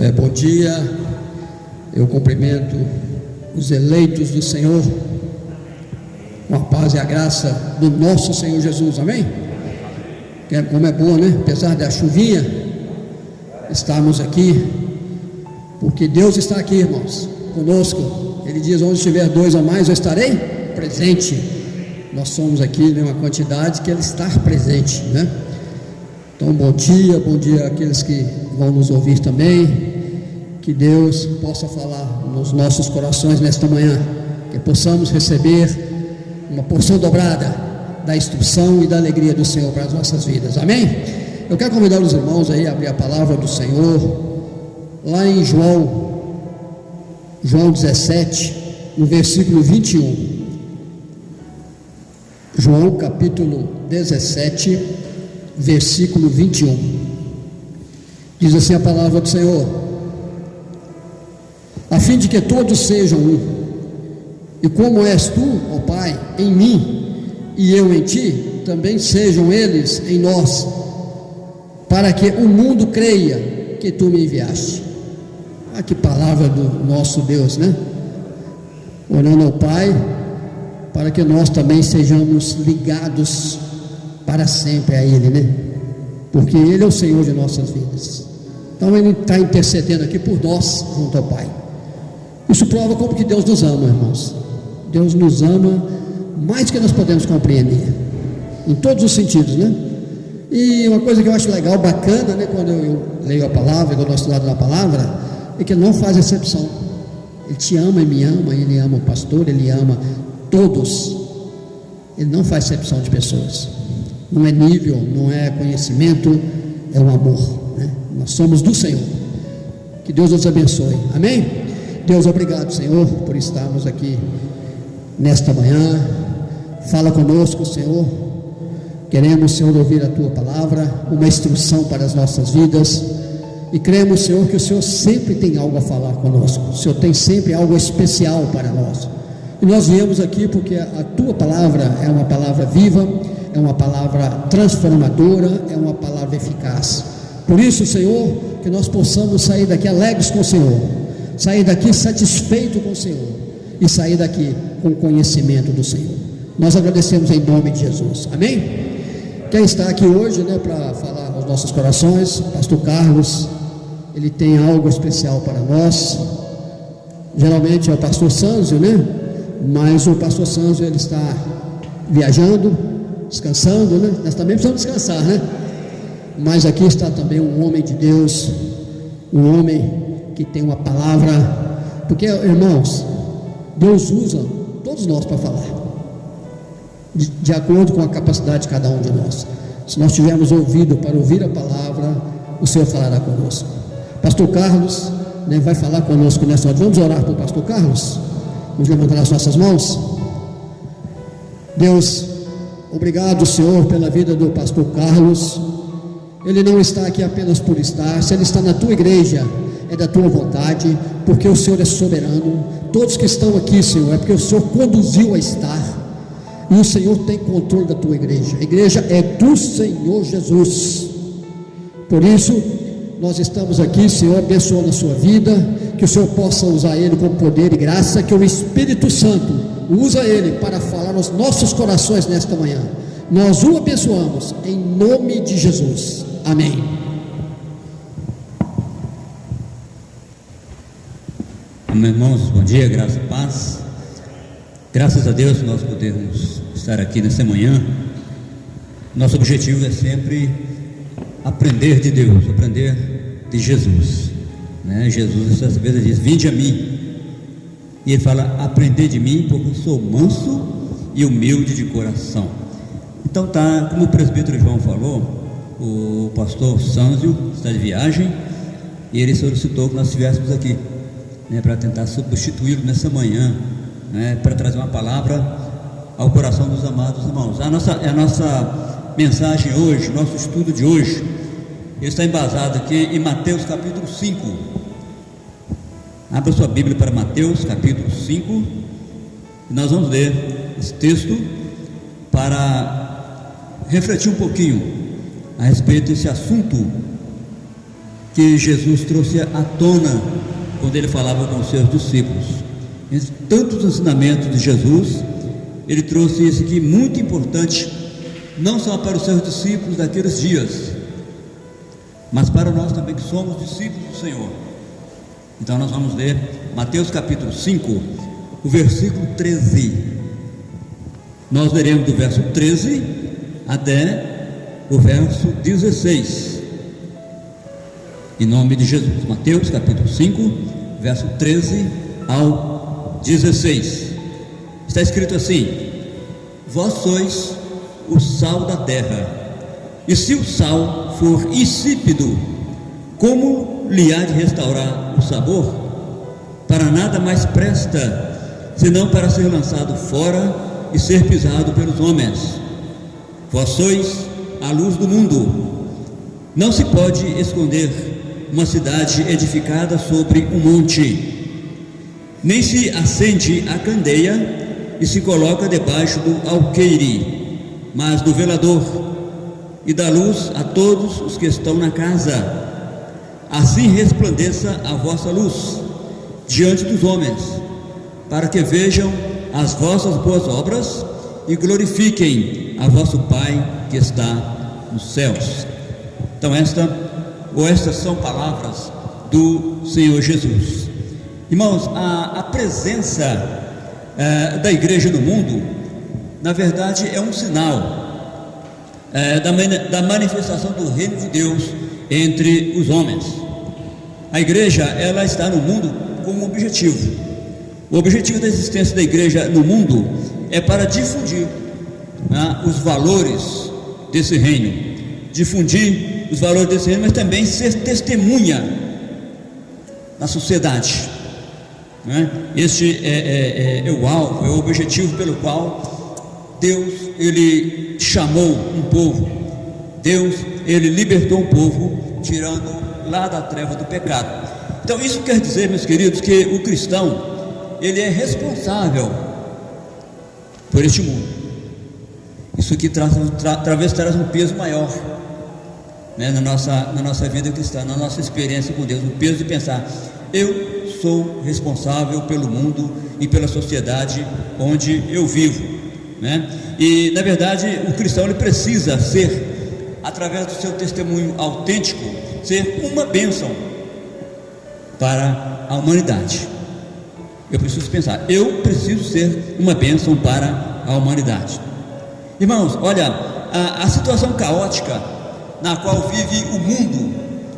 Bom dia, eu cumprimento os eleitos do Senhor com a paz e a graça do nosso Senhor Jesus, amém? Como é bom, né? Apesar da chuvinha, estarmos aqui, porque Deus está aqui, irmãos, conosco. Ele diz: onde estiver dois ou mais, eu estarei presente. Nós somos aqui, né, uma quantidade que Ele está presente, né? Então, bom dia àqueles que vão nos ouvir também. Que Deus possa falar nos nossos corações nesta manhã, que possamos receber uma porção dobrada da instrução e da alegria do Senhor para as nossas vidas, amém? Eu quero convidar os irmãos aí a abrir a palavra do Senhor lá em João 17, no versículo 21. João capítulo 17, versículo 21. Diz assim a palavra do Senhor: a fim de que todos sejam um, e como és tu, ó Pai, em mim, e eu em ti, também sejam eles em nós, para que o mundo creia que tu me enviaste. Ah, que palavra do nosso Deus, né? Orando ao Pai, para que nós também sejamos ligados para sempre a Ele, né? Porque Ele é o Senhor de nossas vidas. Então Ele está intercedendo aqui por nós, junto ao Pai. Isso prova como que Deus nos ama, irmãos. Deus nos ama mais do que nós podemos compreender, em todos os sentidos, né? E uma coisa que eu acho legal, bacana, né, quando eu leio a palavra, quando eu estou estudando a palavra, é que Ele não faz exceção. Ele te ama e me ama, Ele ama o pastor, Ele ama todos. Ele não faz exceção de pessoas. Não é nível, não é conhecimento, é um amor, né? Nós somos do Senhor. Que Deus nos abençoe, amém? Deus, obrigado, Senhor, por estarmos aqui nesta manhã. Fala conosco, Senhor. Queremos, Senhor, ouvir a Tua palavra, uma instrução para as nossas vidas, e cremos, Senhor, que o Senhor sempre tem algo a falar conosco. O Senhor tem sempre algo especial para nós, e nós viemos aqui porque a Tua palavra é uma palavra viva, é uma palavra transformadora, é uma palavra eficaz. Por isso, Senhor, que nós possamos sair daqui alegres com o Senhor, sair daqui satisfeito com o Senhor, e sair daqui com conhecimento do Senhor. Nós agradecemos em nome de Jesus, amém? Quem está aqui hoje, né, para falar aos nossos corações, pastor Carlos, ele tem algo especial para nós. Geralmente é o pastor Sanzio, né? Mas o pastor Sanzio, ele está viajando, descansando, né? Nós também precisamos descansar, né? Mas aqui está também um homem de Deus, um homem que tem uma palavra, porque, irmãos, Deus usa todos nós para falar, de acordo com a capacidade de cada um de nós. Se nós tivermos ouvido para ouvir a palavra, o Senhor falará conosco. Pastor Carlos, né, vai falar conosco nessa hora. Vamos orar para o pastor Carlos? Vamos levantar as nossas mãos. Deus, obrigado, Senhor, pela vida do pastor Carlos. Ele não está aqui apenas por estar. Se ele está na tua igreja, é da tua vontade, porque o Senhor é soberano. Todos que estão aqui, Senhor, é porque o Senhor conduziu a estar, e o Senhor tem controle da tua igreja. A igreja é do Senhor Jesus. Por isso nós estamos aqui, Senhor, abençoando a sua vida, que o Senhor possa usar ele com poder e graça, que o Espírito Santo usa ele para falar aos nossos corações nesta manhã. Nós o abençoamos em nome de Jesus, amém. Meus irmãos, bom dia, graça e paz. Graças a Deus nós podemos estar aqui nessa manhã. Nosso objetivo é sempre aprender de Deus, aprender de Jesus, né? Jesus, dessa vez, ele diz: vinde a mim, e ele fala: aprender de mim, porque eu sou manso e humilde de coração. Então tá, como o presbítero João falou, o pastor Sanzio está de viagem, e ele solicitou que nós estivéssemos aqui, né, para tentar substituí-lo nessa manhã, né, para trazer uma palavra ao coração dos amados irmãos. A nossa mensagem hoje, nosso estudo de hoje, ele está embasado aqui em Mateus capítulo 5. Abra sua Bíblia para Mateus capítulo 5, e nós vamos ler esse texto para refletir um pouquinho a respeito desse assunto que Jesus trouxe à tona quando ele falava com os seus discípulos. Entre tantos ensinamentos de Jesus, ele trouxe esse aqui muito importante, não só para os seus discípulos daqueles dias, mas para nós também que somos discípulos do Senhor. Então nós vamos ler Mateus capítulo 5, o versículo 13. Nós leremos do verso 13 até o verso 16, em nome de Jesus. Mateus capítulo 5, verso 13 ao 16. Está escrito assim: vós sois o sal da terra, e se o sal for insípido, como lhe há de restaurar o sabor? Para nada mais presta, senão para ser lançado fora e ser pisado pelos homens. Vós sois a luz do mundo. Não se pode esconder uma cidade edificada sobre um monte, nem se acende a candeia e se coloca debaixo do alqueire, mas do velador, e dá luz a todos os que estão na casa. Assim resplandeça a vossa luz diante dos homens, para que vejam as vossas boas obras e glorifiquem a vosso Pai que está nos céus. Então estas são palavras do Senhor Jesus. Irmãos, a presença da igreja no mundo, na verdade, é um sinal da manifestação do reino de Deus entre os homens. A igreja, ela está no mundo com um objetivo. O objetivo da existência da igreja no mundo é para difundir os valores desse reino, difundir os valores desse reino, mas também ser testemunha na sociedade. Este é o alvo, é o objetivo pelo qual Deus, ele chamou um povo. Deus, ele libertou um povo, tirando lá da treva do pecado. Então isso quer dizer, meus queridos, que o cristão, ele é responsável por este mundo. Isso aqui talvez traz um peso maior, na nossa vida cristã, na nossa experiência com Deus, o peso de pensar: eu sou responsável pelo mundo e pela sociedade onde eu vivo, E na verdade o cristão, ele precisa ser, através do seu testemunho autêntico, ser uma bênção para a humanidade. Eu preciso pensar, eu preciso ser uma bênção para a humanidade. Irmãos, olha, a situação caótica na qual vive o mundo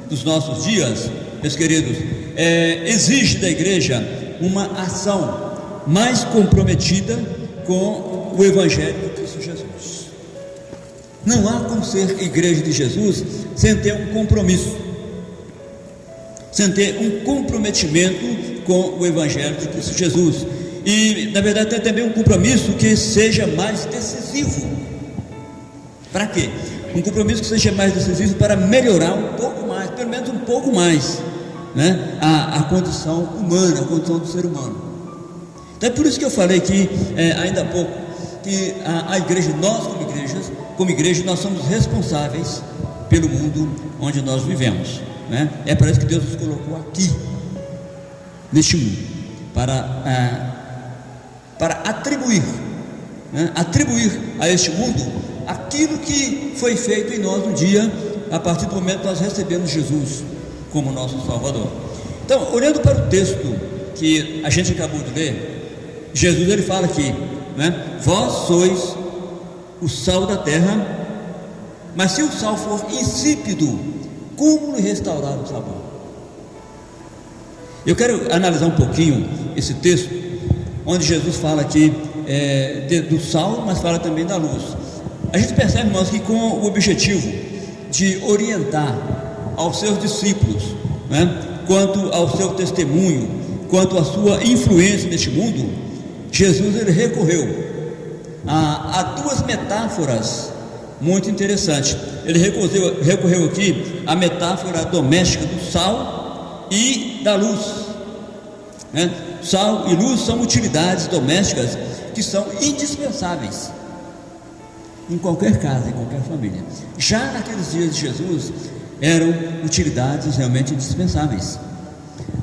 dos nossos dias, meus queridos, exige da igreja uma ação mais comprometida com o Evangelho de Cristo Jesus. Não há como ser igreja de Jesus sem ter um compromisso, sem ter um comprometimento com o Evangelho de Cristo Jesus. E na verdade tem também um compromisso que seja mais decisivo. Para quê? Um compromisso que seja mais decisivo para melhorar um pouco mais, pelo menos um pouco mais, a condição humana, a condição do ser humano. Então é por isso que eu falei que ainda há pouco, que a igreja, nós como igreja, nós somos responsáveis pelo mundo onde nós vivemos, É para isso que Deus nos colocou aqui, neste mundo, para atribuir a este mundo aquilo que foi feito em nós um dia, a partir do momento que nós recebemos Jesus como nosso Salvador. Então, olhando para o texto que a gente acabou de ler, Jesus, ele fala aqui, vós sois o sal da terra, mas se o sal for insípido, como lhe restaurar o sabor? Eu quero analisar um pouquinho esse texto, onde Jesus fala aqui do sal, mas fala também da luz. A gente percebe, irmãos, que com o objetivo de orientar aos seus discípulos, quanto ao seu testemunho, quanto à sua influência neste mundo, Jesus, ele recorreu a duas metáforas muito interessantes. Ele recorreu aqui à metáfora doméstica do sal e da luz. Sal e luz são utilidades domésticas que são indispensáveis em qualquer casa, em qualquer família. Já naqueles dias de Jesus, eram utilidades realmente indispensáveis.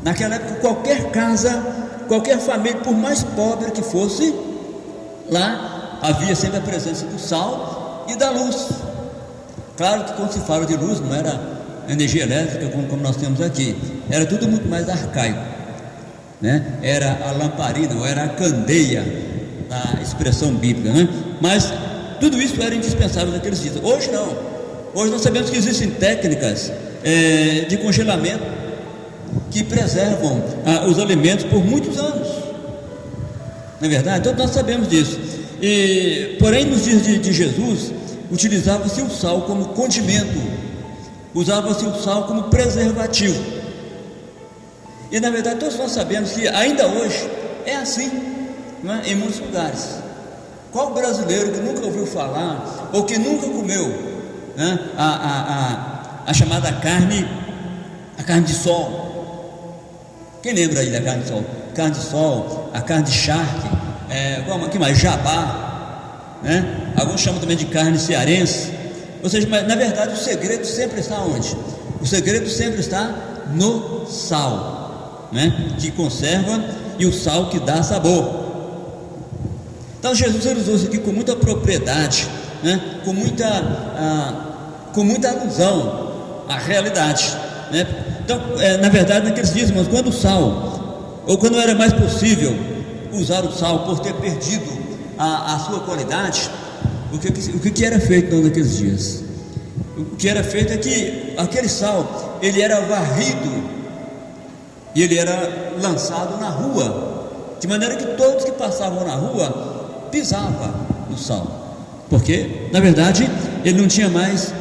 Naquela época, qualquer casa, qualquer família, por mais pobre que fosse, lá havia sempre a presença do sal e da luz. Claro que quando se fala de luz, não era energia elétrica como nós temos aqui, era tudo muito mais arcaico, né? Era a lamparina, ou era a candeia, a expressão bíblica, né? Mas tudo isso era indispensável naqueles dias. Hoje não. Hoje nós sabemos que existem técnicas de congelamento que preservam os alimentos por muitos anos, não é verdade? Então nós sabemos disso. Porém, nos dias de Jesus, utilizava-se o sal como condimento, usava-se o sal como preservativo. E na verdade todos nós sabemos que ainda hoje é assim, não é? Em muitos lugares. Qual brasileiro que nunca ouviu falar ou que nunca comeu, né, a chamada carne de sol? Quem lembra aí da carne de sol? Carne de sol, a carne de charque, que mais? Jabá, né? Alguns chamam também de carne cearense. Ou seja, mas na verdade o segredo sempre está onde? O segredo sempre está no sal, né? Que conserva, e o sal que dá sabor. Então Jesus usou isso aqui com muita propriedade, né? com muita alusão à realidade, né? Então, na verdade, naqueles dias, irmãos, quando o sal, ou quando era mais possível usar o sal por ter perdido a sua qualidade, o que era feito naqueles dias? O que era feito é que aquele sal, ele era varrido e ele era lançado na rua, de maneira que todos que passavam na rua pisavam no sal, porque na verdade ele não tinha mais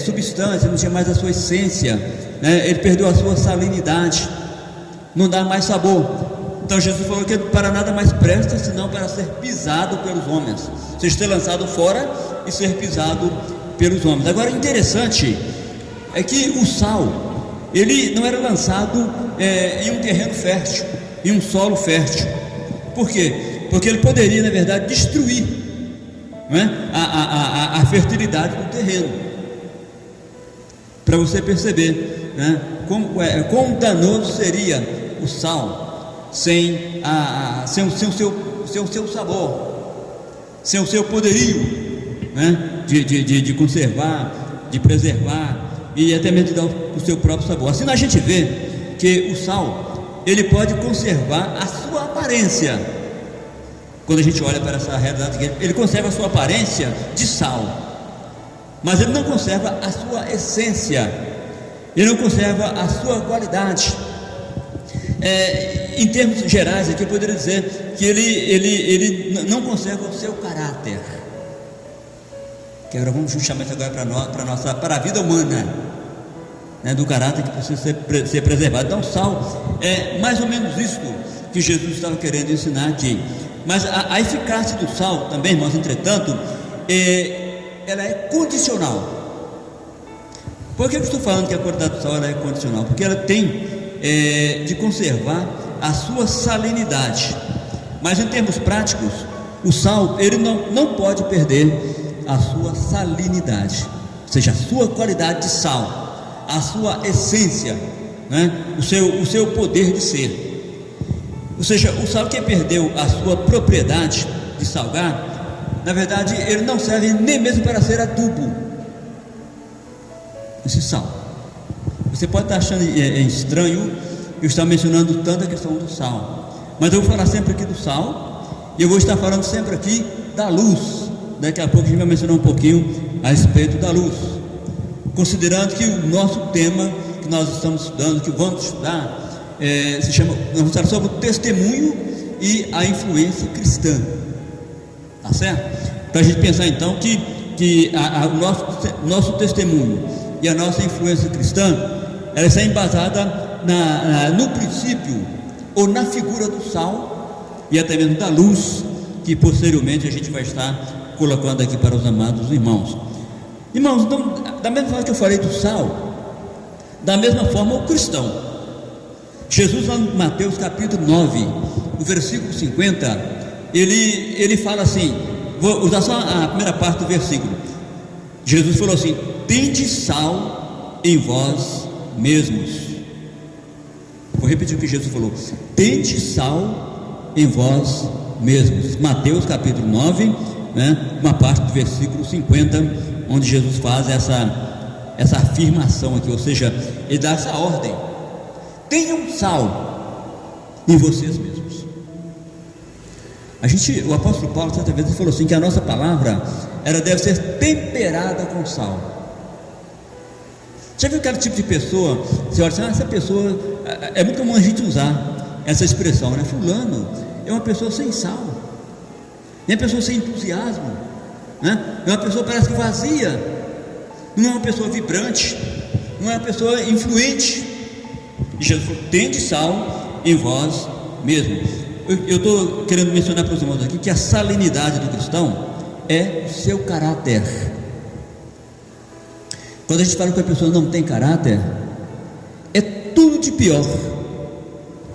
substância, não tinha mais a sua essência, né? Ele perdeu a sua salinidade, não dá mais sabor. Então Jesus falou que para nada mais presta senão para ser pisado pelos homens, seja, ser lançado fora e ser pisado pelos homens. Agora, interessante é que o sal, ele não era lançado em um terreno fértil, em um solo fértil. Por quê? Porque ele poderia, na verdade, destruir, né, a fertilidade do terreno. Para você perceber, né, quão danoso seria o sal sem o seu sabor, sem o seu poderio, né, de conservar, de preservar e até mesmo de dar o seu próprio sabor. Assim a gente vê que o sal, ele pode conservar a sua aparência. Quando a gente olha para essa realidade, ele conserva a sua aparência de sal, mas ele não conserva a sua essência, ele não conserva a sua qualidade. Em termos gerais aqui eu poderia dizer que ele não conserva o seu caráter. Que agora vamos chamar isso agora para a vida humana, né, do caráter que precisa ser preservado. Então o sal é mais ou menos isso que Jesus estava querendo ensinar aqui. Mas a eficácia do sal também, irmãos, entretanto, ela é condicional. Por que eu estou falando que a qualidade do sal ela é condicional? Porque ela tem de conservar a sua salinidade. Mas em termos práticos, o sal ele não pode perder a sua salinidade, ou seja, a sua qualidade de sal, a sua essência, né? o seu poder de ser. Ou seja, o sal que perdeu a sua propriedade de salgar, na verdade ele não serve nem mesmo para ser adubo. Esse sal, você pode estar achando estranho eu estar mencionando tanto a questão do sal, mas eu vou falar sempre aqui do sal, e eu vou estar falando sempre aqui da luz. Daqui a pouco a gente vai mencionar um pouquinho a respeito da luz, considerando que o nosso tema que nós estamos estudando, que vamos estudar, nós vamos falar sobre o testemunho e a influência cristã, tá certo? Para a gente pensar então que o nosso testemunho e a nossa influência cristã, ela está embasada no princípio ou na figura do sal e até mesmo da luz, que posteriormente a gente vai estar colocando aqui para os amados irmãos. Irmãos, então, da mesma forma que eu falei do sal, da mesma forma o cristão. Jesus, lá no Mateus capítulo 9, no versículo 50, ele fala assim, vou usar só a primeira parte do versículo. Jesus falou assim: tende sal em vós mesmos. Vou repetir o que Jesus falou: tende sal em vós mesmos. Mateus capítulo 9, uma parte do versículo 50, onde Jesus faz essa afirmação aqui, ou seja, ele dá essa ordem: tenham sal em vocês mesmos. O apóstolo Paulo certa vez falou assim, que a nossa palavra, ela deve ser temperada com sal. Já viu aquele tipo de pessoa, você olha assim, essa pessoa, é muito comum a gente usar essa expressão, né? Fulano é uma pessoa sem sal, é uma pessoa sem entusiasmo, né? É uma pessoa parece que vazia, não é uma pessoa vibrante, não é uma pessoa influente. E Jesus falou: tende sal em vós mesmos. Eu estou querendo mencionar para os irmãos aqui que a salinidade do cristão é o seu caráter. Quando a gente fala que a pessoa não tem caráter, é tudo de pior,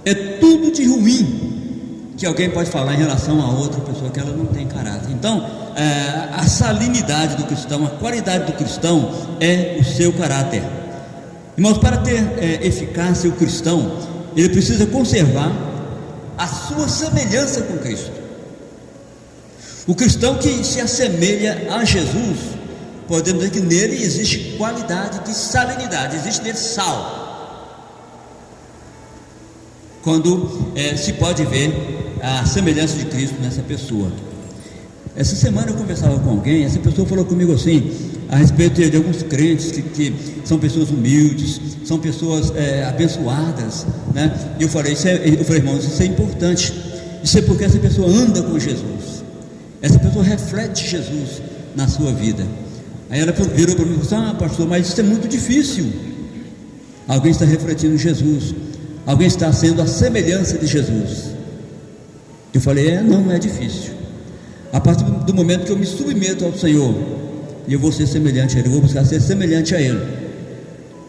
é tudo de ruim que alguém pode falar em relação a outra pessoa, que ela não tem caráter. Então, a salinidade do cristão, a qualidade do cristão é o seu caráter. Irmãos, para ter eficácia, o cristão, ele precisa conservar a sua semelhança com Cristo. O cristão que se assemelha a Jesus, podemos dizer que nele existe qualidade de salinidade, existe nele sal. Quando se pode ver a semelhança de Cristo nessa pessoa. Essa semana eu conversava com alguém, essa pessoa falou comigo assim, a respeito de alguns crentes que são pessoas humildes, são pessoas abençoadas, né? E eu falei, irmãos, isso é importante. Isso é porque essa pessoa anda com Jesus, essa pessoa reflete Jesus na sua vida. Aí ela virou para mim e falou: pastor, mas isso é muito difícil. Alguém está refletindo Jesus, alguém está sendo a semelhança de Jesus. Eu falei: não é difícil. A partir do momento que eu me submeto ao Senhor, e eu vou ser semelhante a Ele, eu vou buscar ser semelhante a Ele,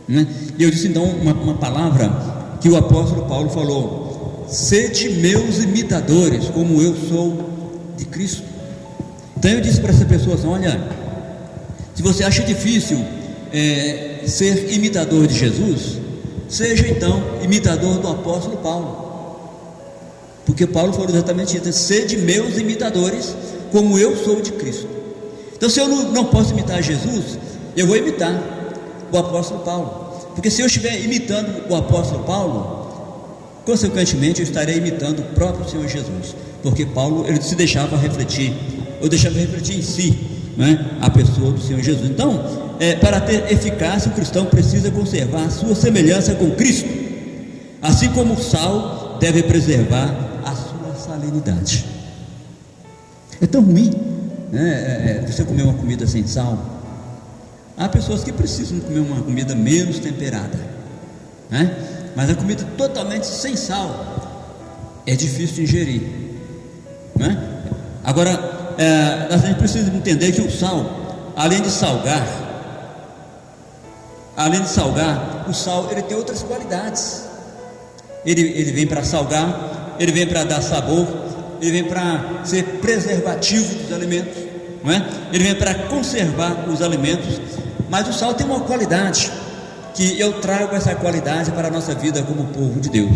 né? E eu disse então uma palavra que o apóstolo Paulo falou: sede meus imitadores, como eu sou de Cristo. Então eu disse para essa pessoa assim: olha, se você acha difícil ser imitador de Jesus, seja então imitador do apóstolo Paulo, porque Paulo falou exatamente isso: sede meus imitadores, como eu sou de Cristo. Então, se eu não posso imitar Jesus, eu vou imitar o apóstolo Paulo, porque se eu estiver imitando o apóstolo Paulo, consequentemente eu estarei imitando o próprio Senhor Jesus, porque Paulo, ele se deixava refletir, ou deixava refletir em si, né, a pessoa do Senhor Jesus. Então, para ter eficácia, o cristão precisa conservar a sua semelhança com Cristo, assim como o sal deve preservar a sua salinidade. É tão ruim, né, você comer uma comida sem sal. Há pessoas que precisam comer uma comida menos temperada, né? Mas a comida totalmente sem sal é difícil de ingerir, né? Agora, a gente precisa entender que o sal, além de salgar, o sal ele tem outras qualidades. Ele vem para salgar, ele vem para dar sabor, ele vem para ser preservativo dos alimentos, não é? Ele vem para conservar os alimentos. Mas o sal tem uma qualidade, que eu trago essa qualidade para a nossa vida como povo de Deus.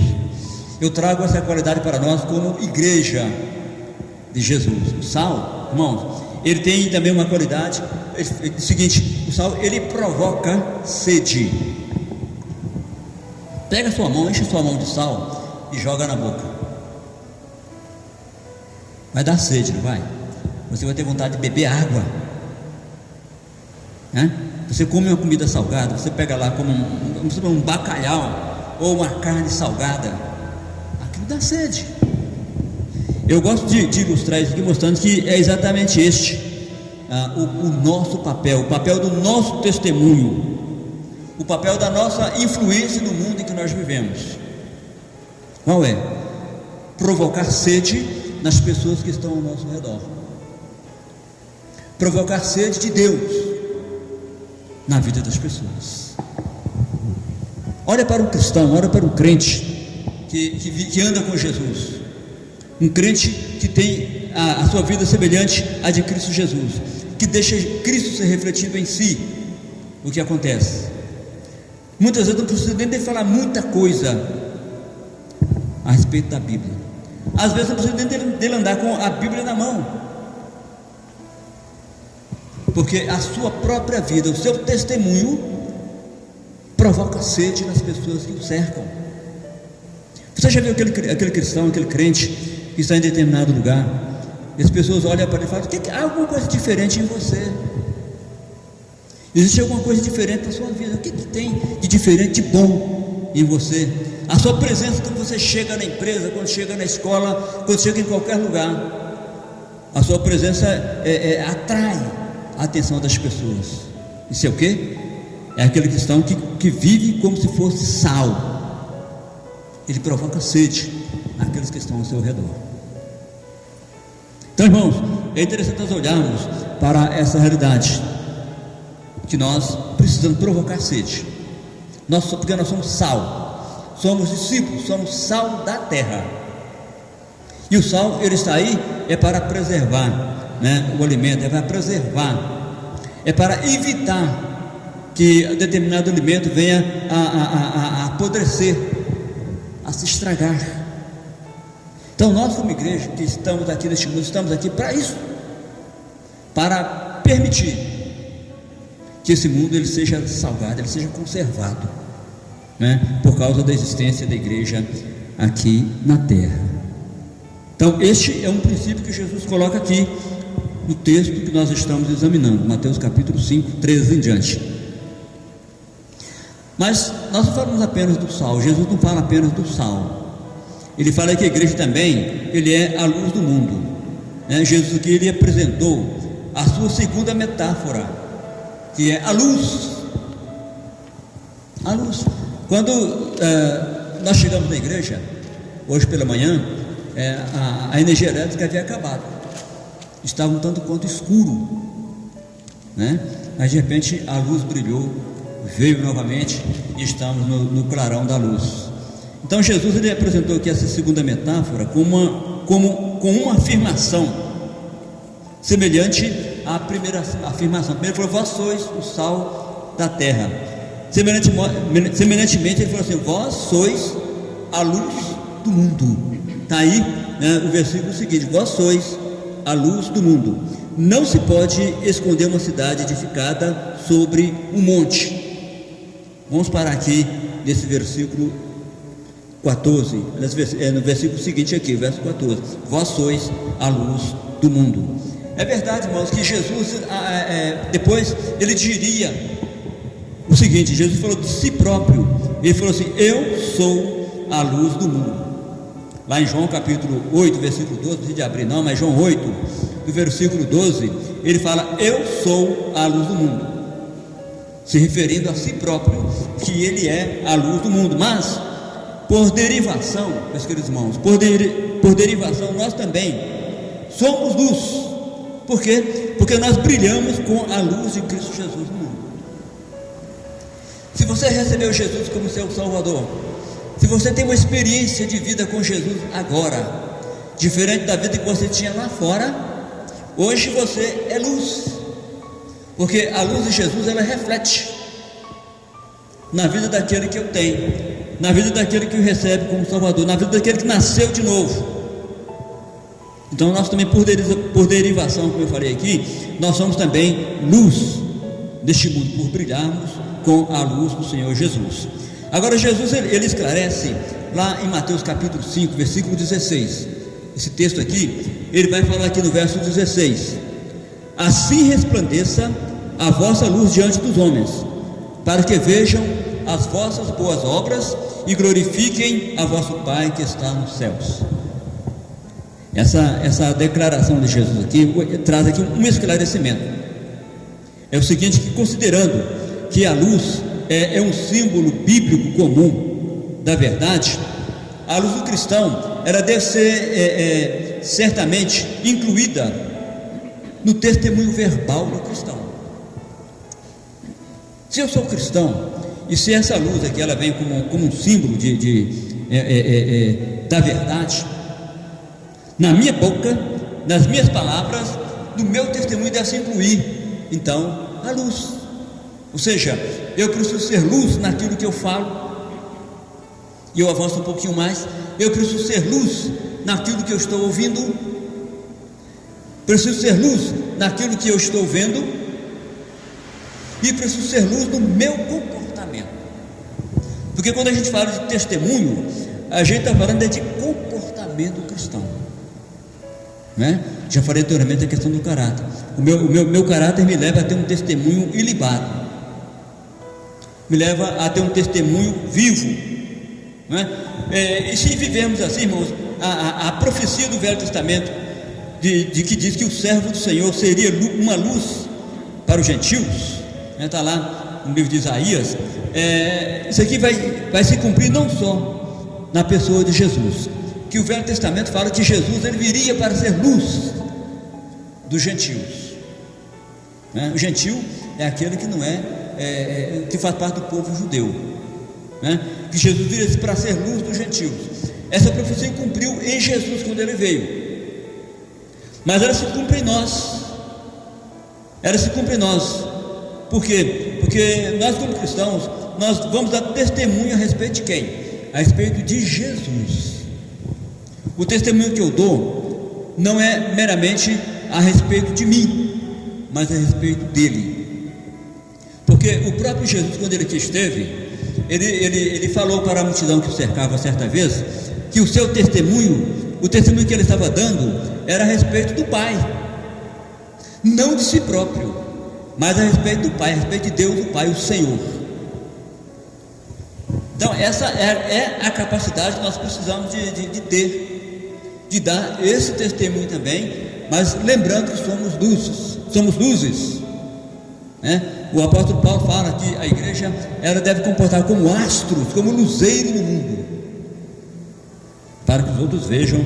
Eu trago essa qualidade para nós como igreja de Jesus. O sal, irmãos, ele tem também uma qualidade, é o seguinte: o sal, ele provoca sede. Pega sua mão, enche sua mão de sal e joga na boca. Vai dar sede, não vai? Você vai ter vontade de beber água, né? Você come uma comida salgada, você pega lá como um bacalhau ou uma carne salgada, aquilo dá sede. Eu gosto de ilustrar isso aqui, mostrando que é exatamente este o nosso papel, o papel do nosso testemunho, o papel da nossa influência no mundo em que nós vivemos. Qual é? Provocar sede nas pessoas que estão ao nosso redor, provocar sede de Deus na vida das pessoas. Olha para um cristão, olha para um crente que anda com Jesus, um crente que tem a sua vida semelhante à de Cristo Jesus, que deixa Cristo ser refletido em si. O que acontece? Muitas vezes não precisa nem de falar muita coisa a respeito da Bíblia. Às vezes não precisa nem dele andar com a Bíblia na mão, porque a sua própria vida, o seu testemunho provoca sede nas pessoas que o cercam. Você já viu aquele cristão, aquele crente que está em determinado lugar, e as pessoas olham para ele e falam: há alguma coisa diferente em você? Existe alguma coisa diferente na sua vida? O que tem de diferente, de bom em você? A sua presença quando você chega na empresa, quando chega na escola, quando chega em qualquer lugar, a sua presença atrai a atenção das pessoas. Isso é o quê? É aquele cristão que vive como se fosse sal. Ele provoca sede naqueles que estão ao seu redor. Então, irmãos, é interessante nós olharmos para essa realidade, que nós precisamos provocar sede, porque nós somos sal, somos discípulos, somos sal da terra, e o sal, ele está aí, é para preservar, né, o alimento, é para preservar, é para evitar que determinado alimento venha a apodrecer, a se estragar. Então nós, como igreja que estamos aqui neste mundo, estamos aqui para isso, para permitir que esse mundo ele seja salgado, ele seja conservado, né, por causa da existência da igreja aqui na terra. Então este é um princípio que Jesus coloca aqui no texto que nós estamos examinando, Mateus capítulo 5, 13 em diante. Mas nós não falamos apenas do sal. Jesus não fala apenas do sal, ele fala que a igreja também, ele é a luz do mundo, né? Jesus aqui, ele apresentou a sua segunda metáfora, que é a luz. A luz. Quando nós chegamos na igreja hoje pela manhã, a energia elétrica havia acabado, estava um tanto quanto escuro, né? Mas de repente a luz brilhou, veio novamente e estamos no clarão da luz. Então Jesus, ele apresentou aqui essa segunda metáfora com uma afirmação semelhante à primeira afirmação. Primeiro ele falou: vós sois o sal da terra. Semelhantemente ele falou assim: vós sois a luz do mundo. Está aí, né, o versículo seguinte: vós sois a luz do mundo. Não se pode esconder uma cidade edificada sobre um monte. Vamos parar aqui nesse versículo 14, no versículo seguinte aqui, verso 14: vós sois a luz do mundo. É verdade, irmãos, que Jesus, depois ele diria o seguinte: Jesus falou de si próprio, ele falou assim: eu sou a luz do mundo. Lá em João capítulo 8, versículo 12, não precisa de abrir não, mas João 8, do versículo 12, ele fala: eu sou a luz do mundo, se referindo a si próprio, que ele é a luz do mundo. Mas por derivação, meus queridos irmãos, por derivação, nós também somos luz. Por quê? Porque nós brilhamos com a luz de Cristo Jesus no mundo. Se você recebeu Jesus como seu Salvador, se você tem uma experiência de vida com Jesus agora, diferente da vida que você tinha lá fora, hoje você é luz, porque a luz de Jesus, ela reflete na vida daquele que eu tenho, na vida daquele que o recebe como Salvador, na vida daquele que nasceu de novo. Então nós também, por derivação, como eu falei aqui, nós somos também luz deste mundo, por brilharmos com a luz do Senhor Jesus. Agora Jesus, ele esclarece lá em Mateus capítulo 5, versículo 16, esse texto aqui, ele vai falar aqui no verso 16: assim resplandeça a vossa luz diante dos homens, para que vejam as vossas boas obras e glorifiquem a vosso Pai que está nos céus. Essa declaração de Jesus aqui traz aqui um esclarecimento. É o seguinte, que considerando que a luz é um símbolo bíblico comum da verdade, a luz do cristão, ela deve ser certamente incluída no testemunho verbal do cristão. Se eu sou cristão, e se essa luz aqui ela vem como um símbolo da verdade, na minha boca, nas minhas palavras, no meu testemunho deve se incluir então a luz. Ou seja, eu preciso ser luz naquilo que eu falo, e eu avanço um pouquinho mais, eu preciso ser luz naquilo que eu estou ouvindo, preciso ser luz naquilo que eu estou vendo, e preciso ser luz no meu comportamento, porque quando a gente fala de testemunho, a gente está falando de comportamento cristão, né? Já falei anteriormente a questão do caráter. O meu caráter me leva a ter um testemunho ilibado, me leva a ter um testemunho vivo, né? E se vivemos assim, irmãos, a profecia do Velho Testamento de que diz que o servo do Senhor seria uma luz para os gentios, está lá no livro de Isaías. Isso aqui vai se cumprir não só na pessoa de Jesus, que o Velho Testamento fala que Jesus ele viria para ser luz dos gentios, né? O gentio é aquele que não que faz parte do povo judeu, né? Que Jesus viria para ser luz dos gentios. Essa profecia cumpriu em Jesus quando ele veio, mas ela se cumpre em nós. Por quê? Porque nós, como cristãos, nós vamos dar testemunho a respeito de quem? A respeito de Jesus. O testemunho que eu dou não é meramente a respeito de mim, mas a respeito dele, porque o próprio Jesus, quando ele aqui esteve, ele falou para a multidão que o cercava certa vez, que o seu testemunho, o testemunho que ele estava dando, era a respeito do Pai, não de si próprio, mas a respeito do Pai, a respeito de Deus, o Pai, o Senhor. Então essa é a capacidade que nós precisamos de ter, de dar esse testemunho também, mas lembrando que somos luzes, né? O apóstolo Paulo fala que a igreja ela deve comportar como astros, como luzeiro no mundo, para que os outros vejam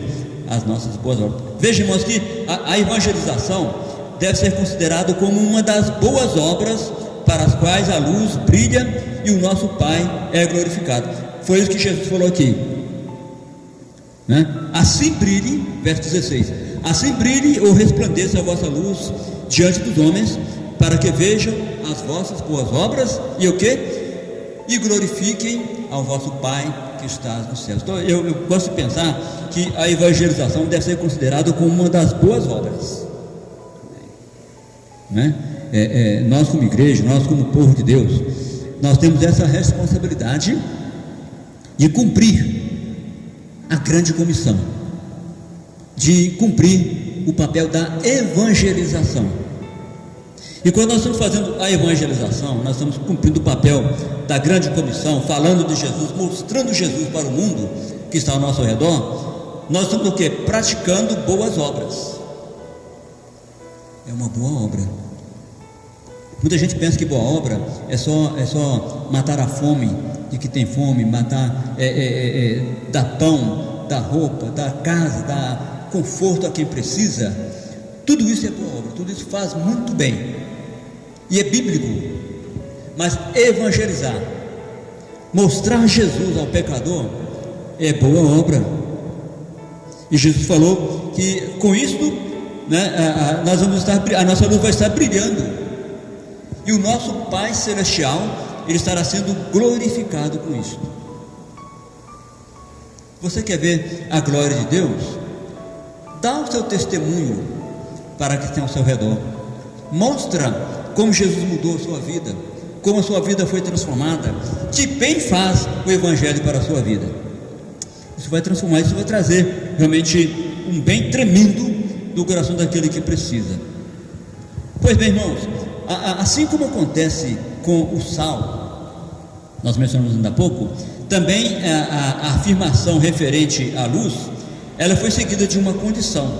as nossas boas obras. Vejam, irmãos, que a evangelização deve ser considerada como uma das boas obras para as quais a luz brilha e o nosso Pai é glorificado. Foi isso que Jesus falou aqui, né? Assim brilhe, verso 16, assim brilhe ou resplandeça a vossa luz diante dos homens, para que vejam as vossas boas obras e o quê? E glorifiquem ao vosso Pai que está nos céus. Então eu gosto de pensar que a evangelização deve ser considerada como uma das boas obras, né? Nós como igreja, nós como povo de Deus, nós temos essa responsabilidade de cumprir a grande comissão, de cumprir o papel da evangelização. E quando nós estamos fazendo a evangelização, nós estamos cumprindo o papel da grande comissão, falando de Jesus, mostrando Jesus para o mundo que está ao nosso redor. Nós estamos o quê? Praticando boas obras. É uma boa obra. Muita gente pensa que boa obra é só matar a fome de que tem fome, matar, dar pão, dar roupa, dar casa, dar conforto a quem precisa. Tudo isso é boa obra, tudo isso faz muito bem e é bíblico. Mas evangelizar, mostrar Jesus ao pecador, é boa obra. E Jesus falou que com isto, né, a nossa luz vai estar brilhando, e o nosso Pai Celestial, Ele estará sendo glorificado com isso. Você quer ver a glória de Deus? Dá o seu testemunho para que tenha ao seu redor. Mostra como Jesus mudou a sua vida, como a sua vida foi transformada. Que bem faz o Evangelho para a sua vida. Isso vai transformar, isso vai trazer realmente um bem tremendo do coração daquele que precisa. Pois bem, irmãos, assim como acontece com o sal, nós mencionamos ainda há pouco, também a afirmação referente à luz, ela foi seguida de uma condição.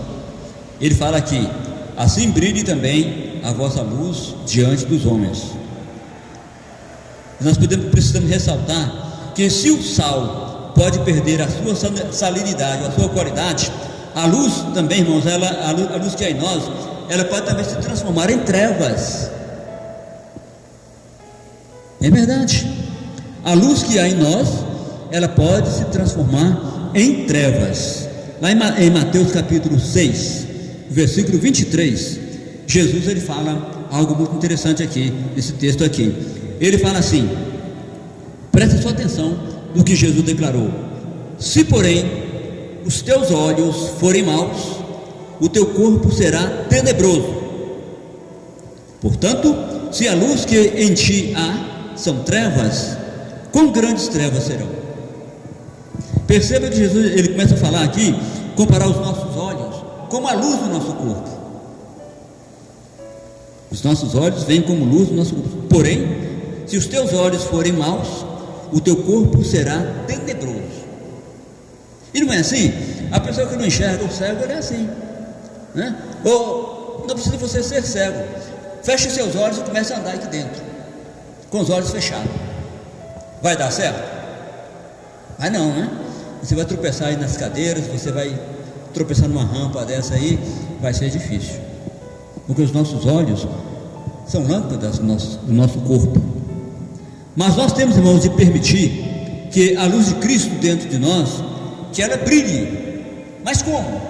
Ele fala aqui: assim brilhe também a vossa luz diante dos homens. Nós precisamos ressaltar que se o sal pode perder a sua salinidade, a sua qualidade, a luz também, irmãos, a luz que há em nós, ela pode também se transformar em trevas. É verdade. A luz que há em nós, ela pode se transformar em trevas. Lá em Mateus capítulo 6, versículo 23, Jesus ele fala algo muito interessante aqui, nesse texto aqui. Ele fala assim, presta sua atenção no que Jesus declarou: se porém os teus olhos forem maus, o teu corpo será tenebroso. Portanto, se a luz que em ti há são trevas, quão grandes trevas serão? Perceba que Jesus, ele começa a falar aqui, comparar os nossos olhos como a luz do nosso corpo. Os nossos olhos vêm como luz do nosso corpo. Porém, se os teus olhos forem maus, o teu corpo será tenebroso. E não é assim? A pessoa que não enxerga, o cego, ele é assim, né? Ou não precisa você ser cego, feche seus olhos e comece a andar aqui dentro com os olhos fechados. Vai dar certo? Vai não, né? Você vai tropeçar aí nas cadeiras, você vai tropeçar numa rampa dessa aí, vai ser difícil, porque os nossos olhos são lâmpadas do nosso corpo. Mas nós temos, irmãos, de permitir que a luz de Cristo dentro de nós, que ela brilhe. Mas como?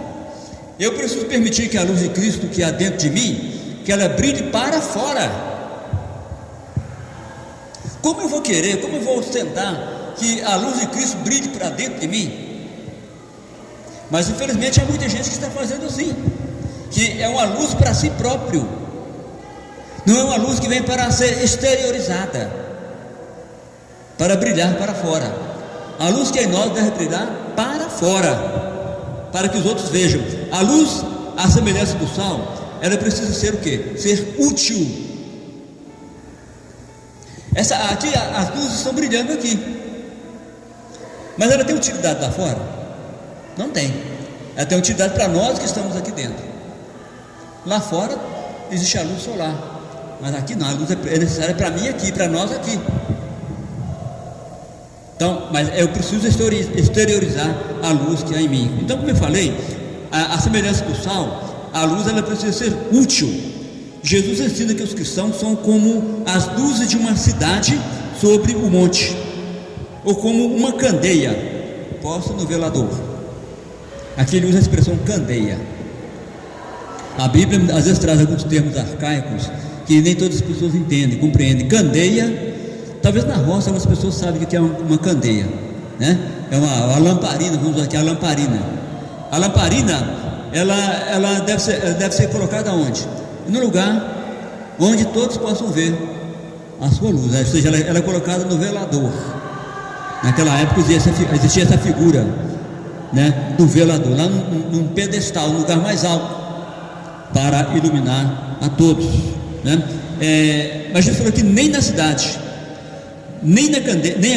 Eu preciso permitir que a luz de Cristo que há dentro de mim, que ela brilhe para fora. Como eu vou querer, como eu vou ostentar que a luz de Cristo brilhe para dentro de mim? Mas infelizmente há muita gente que está fazendo assim, que é uma luz para si próprio, não é uma luz que vem para ser exteriorizada, para brilhar para fora. A luz que é em nós deve brilhar para fora, para que os outros vejam. A luz, à semelhança do sal, ela precisa ser o quê? Ser útil. Aqui as luzes estão brilhando aqui, mas ela tem utilidade lá fora? Não tem. Ela tem utilidade para nós que estamos aqui dentro. Lá fora existe a luz solar, mas aqui não, a luz é necessária para mim aqui, para nós aqui. Então, mas eu preciso exteriorizar a luz que há em mim. Então, como eu falei, a semelhança do sal, a luz ela precisa ser útil. Jesus ensina que os cristãos são como as luzes de uma cidade sobre o monte, ou como uma candeia posta no velador. Aqui ele usa a expressão candeia. A Bíblia às vezes traz alguns termos arcaicos que nem todas as pessoas entendem, compreendem. Candeia, talvez na roça algumas pessoas sabem o que é uma candeia, né? É uma lamparina, vamos usar aqui a lamparina. A lamparina, ela deve ser colocada onde? No lugar onde todos possam ver a sua luz, né? Ou seja, ela é colocada no velador. Naquela época existia essa figura, né, do velador, lá num pedestal, num lugar mais alto, para iluminar a todos, né? Mas Jesus falou que nem na cidade, nem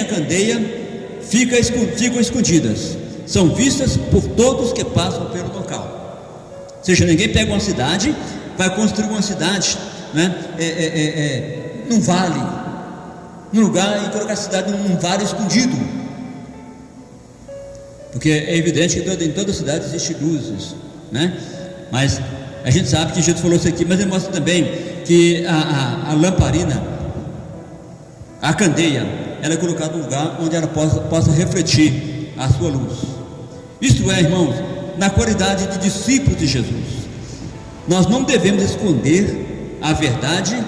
a candeia ficam escondidas, são vistas por todos que passam pelo local. Ou seja, ninguém pega uma cidade, vai construir uma cidade, né, num vale, num lugar, e colocar a cidade num vale escondido, porque é evidente que em toda cidade existem luzes, né? Mas a gente sabe que Jesus falou isso aqui, mas ele mostra também que a lamparina, a candeia, ela é colocada num lugar onde ela possa refletir a sua luz. Isto é, irmãos, na qualidade de discípulos de Jesus, nós não devemos esconder a verdade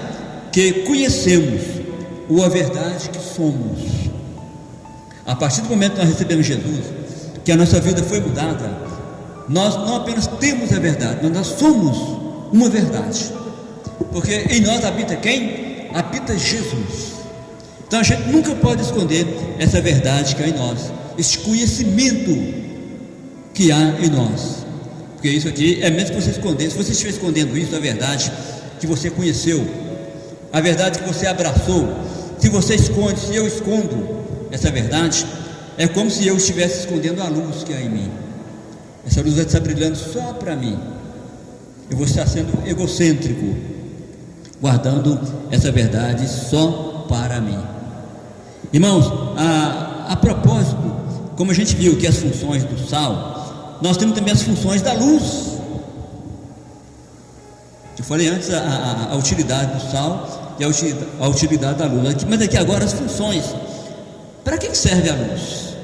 que conhecemos ou a verdade que somos. A partir do momento que nós recebemos Jesus, que a nossa vida foi mudada, nós não apenas temos a verdade, mas nós somos uma verdade, porque em nós habita quem? Habita Jesus. Então a gente nunca pode esconder essa verdade que há em nós, este conhecimento que há em nós, porque isso aqui é mesmo que você esconder. Se você estiver escondendo isso, a verdade que você conheceu, a verdade que você abraçou, se você esconde, se eu escondo essa verdade, é como se eu estivesse escondendo a luz que há em mim. Essa luz vai estar brilhando só para mim. Eu vou estar sendo egocêntrico, guardando essa verdade só para mim. Irmãos, a propósito, como a gente viu que as funções do sal, nós temos também as funções da luz. Eu falei antes a utilidade do sal e a utilidade da luz, mas aqui agora as funções. Para que serve a luz?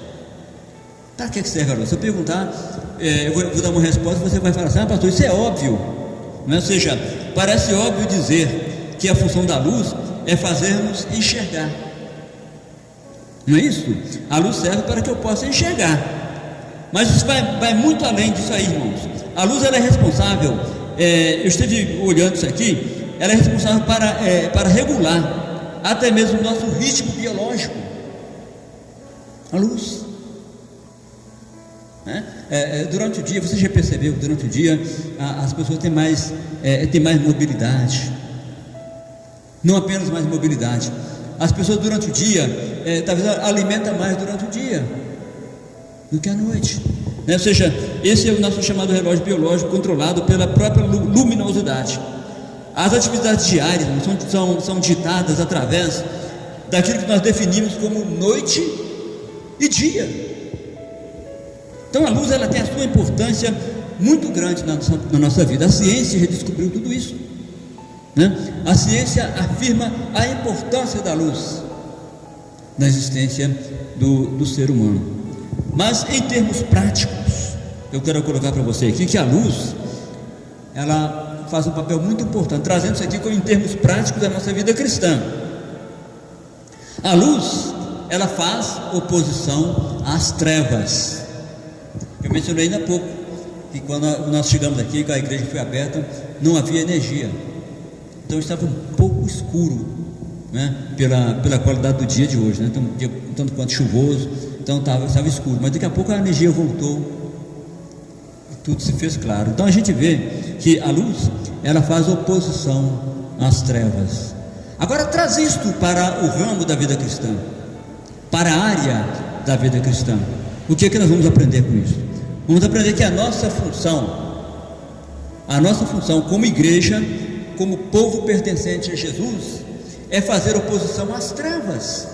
Para que serve a luz? Se eu perguntar, eu vou dar uma resposta, você vai falar assim: pastor, isso é óbvio, não é? Ou seja, parece óbvio dizer que a função da luz é fazer-nos enxergar. Não é isso? A luz serve para que eu possa enxergar. Mas isso vai muito além disso aí, irmãos. A luz, ela é responsável, eu estive olhando isso aqui, ela é responsável para regular até mesmo o nosso ritmo biológico. A luz, né? Durante o dia, você já percebeu que durante o dia as pessoas têm mais mobilidade. Não apenas mais mobilidade, as pessoas durante o dia talvez alimentam mais durante o dia do que à noite, né? Ou seja, esse é o nosso chamado relógio biológico, controlado pela própria luminosidade. As atividades diárias são ditadas através daquilo que nós definimos como noite e dia. Então a luz, ela tem a sua importância muito grande na nossa vida. A ciência já descobriu tudo isso, né? A ciência afirma a importância da luz na existência do ser humano. Mas em termos práticos, eu quero colocar para você aqui que a luz, ela faz um papel muito importante, trazendo isso aqui como em termos práticos da nossa vida cristã. A luz, ela faz oposição às trevas. Eu mencionei ainda há pouco que quando nós chegamos aqui, que a igreja foi aberta, não havia energia, então estava um pouco escuro, né? Pela qualidade do dia de hoje, né? Então, um dia tanto quanto chuvoso, então estava escuro, mas daqui a pouco a energia voltou e tudo se fez claro. Então a gente vê que a luz, ela faz oposição às trevas. Agora traz isto para o ramo da vida cristã, para a área da vida cristã. O que é que nós vamos aprender com isso? Vamos aprender que a nossa função como igreja, como povo pertencente a Jesus, é fazer oposição às trevas.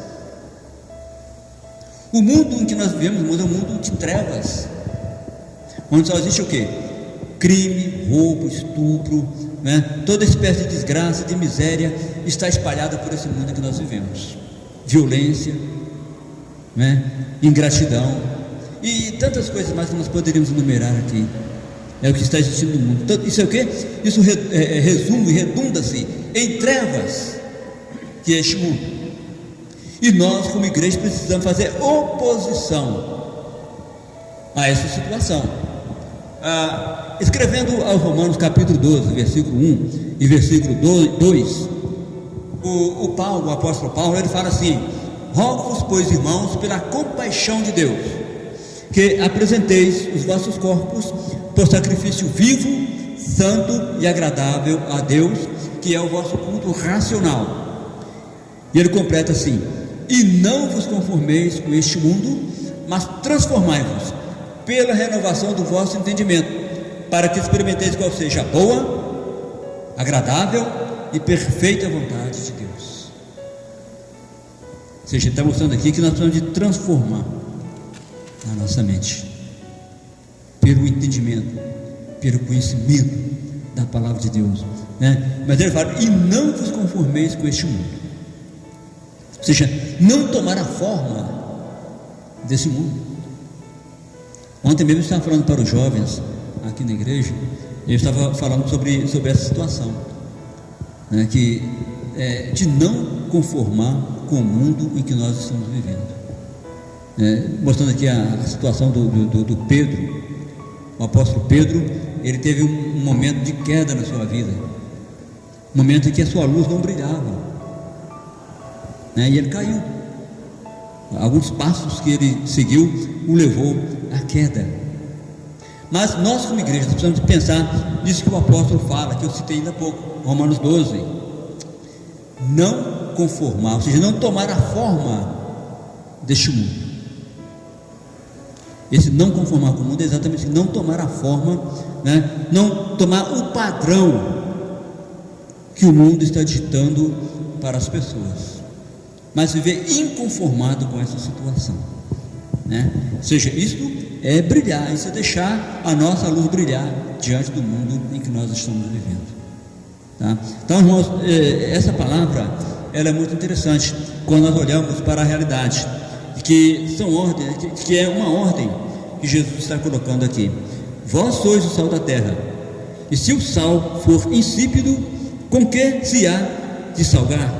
O mundo em que nós vivemos, irmãos, é um mundo de trevas, onde só existe o quê? Crime, roubo, estupro, né? Toda espécie de desgraça, de miséria está espalhada por esse mundo em que nós vivemos. Violência, né? Ingratidão e tantas coisas mais que nós poderíamos enumerar aqui. É o que está existindo no mundo. Então, isso é o quê? Isso resume e redunda-se em trevas, que é este mundo. E nós, como igreja, precisamos fazer oposição a essa situação. Escrevendo aos Romanos capítulo 12, versículo 1 e versículo 2, o apóstolo Paulo, ele fala assim: rogo-vos, pois, irmãos, pela compaixão de Deus, que apresenteis os vossos corpos por sacrifício vivo, santo e agradável a Deus, que é o vosso culto racional. E ele completa assim: e não vos conformeis com este mundo, mas transformai-vos pela renovação do vosso entendimento, para que experimenteis qual seja a boa, agradável e perfeita vontade de Deus. Ou seja, ele está mostrando aqui que nós precisamos de transformar a nossa mente pelo entendimento, pelo conhecimento da palavra de Deus, né? Mas ele fala: e não vos conformeis com este mundo. Ou seja, não tomar a forma desse mundo. Ontem mesmo eu estava falando para os jovens aqui na igreja, eu estava falando sobre essa situação, né, de não conformar com o mundo em que nós estamos vivendo. Mostrando aqui a situação do Pedro. O apóstolo Pedro, ele teve um momento de queda na sua vida, um momento em que a sua luz não brilhava, né, e ele caiu. Alguns passos que ele seguiu o levou à queda. Mas nós, como igreja, precisamos pensar nisso que o apóstolo fala, que eu citei ainda há pouco, Romanos 12: não conformar, ou seja, não tomar a forma deste mundo. Esse não conformar com o mundo é exatamente isso, não tomar a forma, né? Não tomar o padrão que o mundo está ditando para as pessoas, mas viver inconformado com essa situação, né? Ou seja, isto é brilhar, isso é deixar a nossa luz brilhar diante do mundo em que nós estamos vivendo, tá? Então, irmãos, essa palavra, ela é muito interessante quando nós olhamos para a realidade, que são ordens, que é uma ordem que Jesus está colocando aqui. Vós sois o sal da terra, e se o sal for insípido, com que se há de salgar,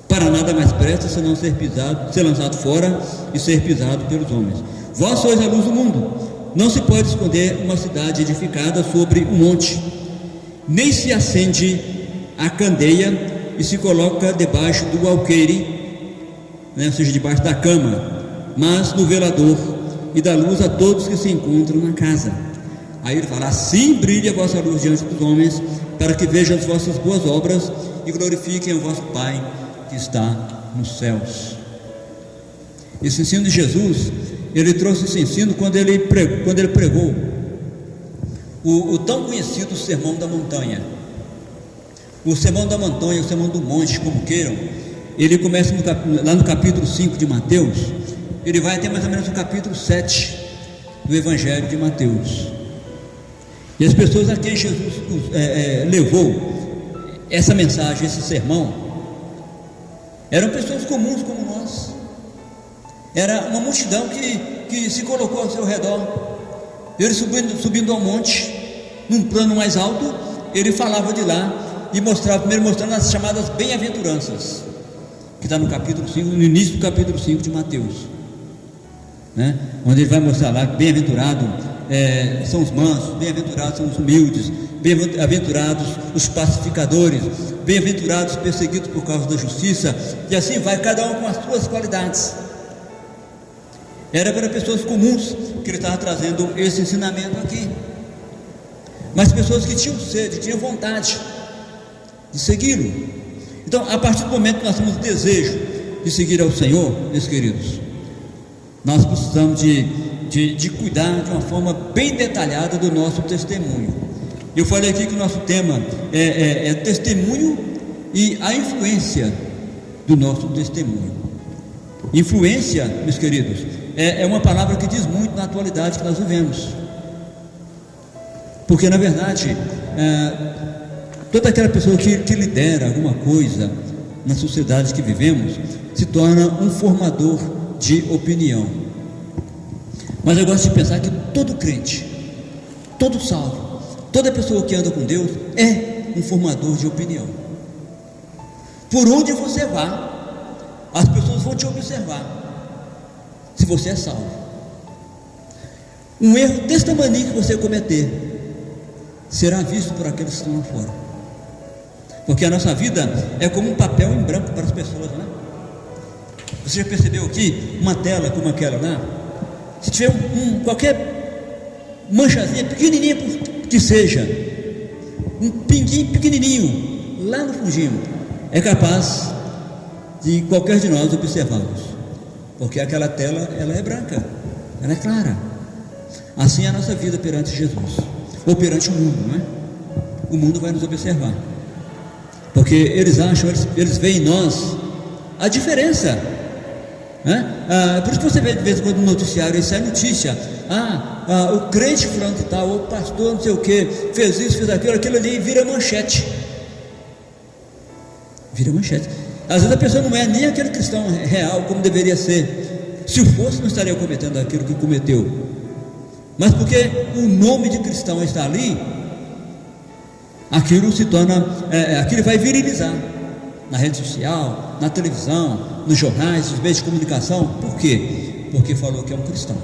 para nada mais presta senão ser pisado, ser lançado fora e ser pisado pelos homens. Vós sois a luz do mundo. Não se pode esconder uma cidade edificada sobre um monte, nem se acende a candeia e se coloca debaixo do alqueire, ou seja, debaixo da cama, mas no velador, e dá luz a todos que se encontram na casa. Aí ele fala: assim brilhe a vossa luz diante dos homens, para que vejam as vossas boas obras e glorifiquem o vosso Pai que está nos céus. Esse ensino de Jesus, ele trouxe esse ensino quando ele pregou o tão conhecido Sermão da Montanha. O Sermão da Montanha, o Sermão do Monte, como queiram, ele começa lá no capítulo 5 de Mateus, ele vai até mais ou menos no capítulo 7 do Evangelho de Mateus. E as pessoas a quem Jesus levou essa mensagem, esse sermão, eram pessoas comuns como nós. Era uma multidão que se colocou ao seu redor. Ele subindo ao monte, num plano mais alto, ele falava de lá e primeiro mostrando as chamadas bem-aventuranças, que está no capítulo 5, no início do capítulo 5 de Mateus, né? Onde ele vai mostrar lá que bem-aventurado são os mansos, bem-aventurados são os humildes, bem-aventurados os pacificadores, bem-aventurados os perseguidos por causa da justiça, e assim vai, cada um com as suas qualidades. Era para pessoas comuns que ele estava trazendo esse ensinamento aqui, mas pessoas que tinham sede, tinham vontade de segui-lo. Então, a partir do momento que nós temos desejo de seguir ao Senhor, meus queridos, nós precisamos de cuidar de uma forma bem detalhada do nosso testemunho. Eu falei aqui que o nosso tema é testemunho e a influência do nosso testemunho. Influência, meus queridos, é uma palavra que diz muito na atualidade que nós vivemos, porque na verdade toda aquela pessoa que lidera alguma coisa na sociedade que vivemos se torna um formador de opinião. Mas eu gosto de pensar que todo crente, todo salvo, toda pessoa que anda com Deus é um formador de opinião. Por onde você vá, as pessoas vão te observar se você é salvo. Um erro desse tamanho que você cometer será visto por aqueles que estão lá fora, porque a nossa vida é como um papel em branco para as pessoas, né? Você já percebeu aqui uma tela como aquela lá? Se tiver qualquer manchazinha pequenininha que seja, um pinguinho pequenininho lá no fundinho, é capaz de qualquer de nós observarmos, porque aquela tela, ela é branca, ela é clara. Assim é a nossa vida perante Jesus, ou perante o mundo, não é? O mundo vai nos observar, porque eles veem em nós a diferença, né? Por isso que você vê de vez em quando no noticiário, sai notícia: o crente fulano de tal, ou o pastor não sei o que, fez isso, fez aquilo ali, vira manchete. Vira manchete. Às vezes a pessoa não é nem aquele cristão real como deveria ser. Se o fosse, não estaria cometendo aquilo que cometeu, mas porque o nome de cristão está ali, aquilo se torna, aquilo vai virilizar na rede social, na televisão, nos jornais, nos meios de comunicação. Por quê? Porque falou que é um cristão.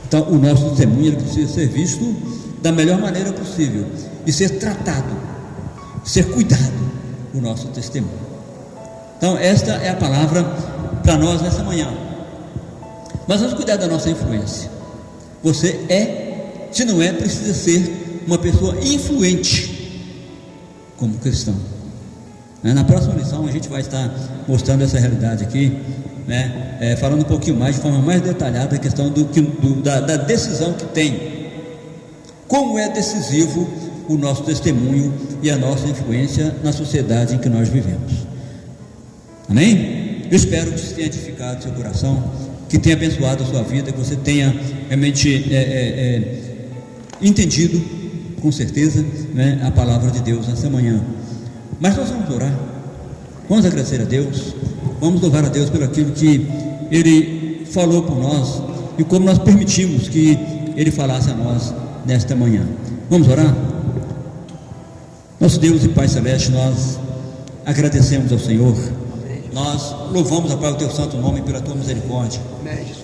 Então o nosso testemunho precisa ser visto da melhor maneira possível e ser tratado, ser cuidado o nosso testemunho. Então esta é a palavra para nós nessa manhã. Mas vamos cuidar da nossa influência. Você se não é, precisa ser uma pessoa influente como cristão. Na próxima lição a gente vai estar mostrando essa realidade aqui, né? Falando um pouquinho mais, de forma mais detalhada, a questão da decisão que tem, como é decisivo o nosso testemunho e a nossa influência na sociedade em que nós vivemos. Amém? Eu espero que isso tenha edificado seu coração, que tenha abençoado a sua vida, que você tenha realmente entendido com certeza, né, a palavra de Deus nessa manhã. Mas nós vamos orar, vamos agradecer a Deus, vamos louvar a Deus pelo aquilo que Ele falou por nós e como nós permitimos que Ele falasse a nós nesta manhã. Vamos orar? Nosso Deus e Pai Celeste, nós agradecemos ao Senhor, nós louvamos, ó Pai, o Teu santo nome pela Tua misericórdia,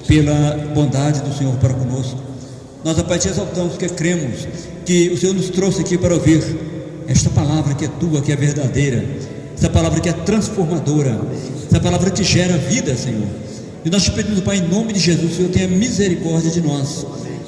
pela bondade do Senhor para conosco. Nós, ó Pai, Te exaltamos porque cremos que o Senhor nos trouxe aqui para ouvir esta palavra que é Tua, que é verdadeira, essa palavra que é transformadora, essa palavra que gera vida, Senhor. E nós te pedimos, ó Pai, em nome de Jesus, o Senhor tenha misericórdia de nós.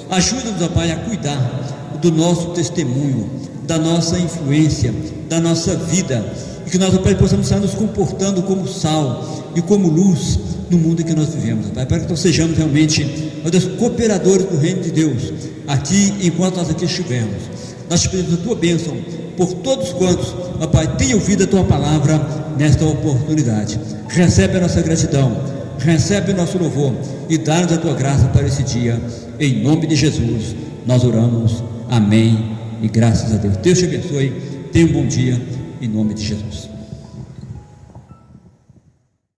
Ajuda-nos, ó Pai, a cuidar do nosso testemunho, da nossa influência, da nossa vida, e que nós, ó Pai, possamos estar nos comportando como sal e como luz no mundo em que nós vivemos, ó Pai, para que nós sejamos realmente, ó Deus, cooperadores do reino de Deus, aqui, enquanto nós aqui estivermos. Nós te pedimos a Tua bênção por todos quantos, ó Pai, tenham ouvido a Tua palavra nesta oportunidade. Recebe a nossa gratidão, recebe o nosso louvor e dá-nos a Tua graça para esse dia, em nome de Jesus nós oramos, amém e graças a Deus. Deus te abençoe, tenha um bom dia, em nome de Jesus.